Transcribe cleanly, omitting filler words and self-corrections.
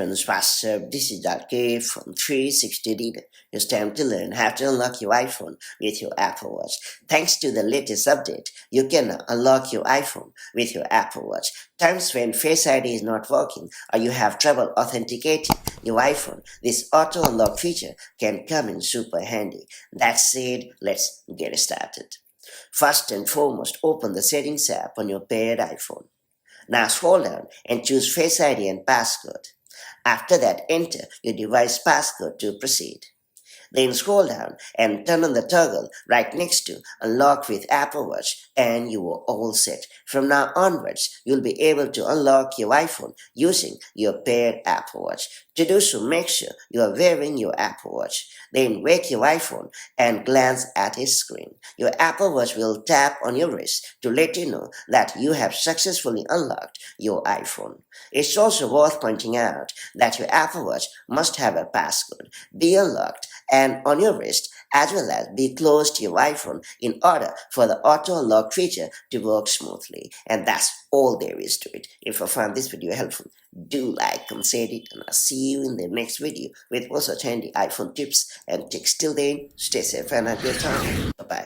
friends, Pastor. This is K from 360 Reader. It's time to learn how to unlock your iPhone with your Apple Watch. Thanks to the latest update, you can now unlock your iPhone with your Apple Watch. Times when Face ID is not working or you have trouble authenticating your iPhone, this auto unlock feature can come in super handy. That said, let's get started. First and foremost, open the Settings app on your paired iPhone. Now scroll down and choose Face ID and passcode. After that, enter your device passcode to proceed. Then scroll down and turn on the toggle right next to Unlock with Apple Watch and you are all set. From now onwards, you'll be able to unlock your iPhone using your paired Apple Watch. To do so, make sure you are wearing your Apple Watch. Then wake your iPhone and glance at its screen. Your Apple Watch will tap on your wrist to let you know that you have successfully unlocked your iPhone. It's also worth pointing out that your Apple Watch must have a passcode, be unlocked, and on your wrist, as well as be close to your iPhone in order for the auto unlock feature to work smoothly. And that's all there is to it. If you found this video helpful, do like, comment it, and I'll see you in the next video with more such handy iPhone tips and tricks. Till then, stay safe and have a good time. Bye-bye.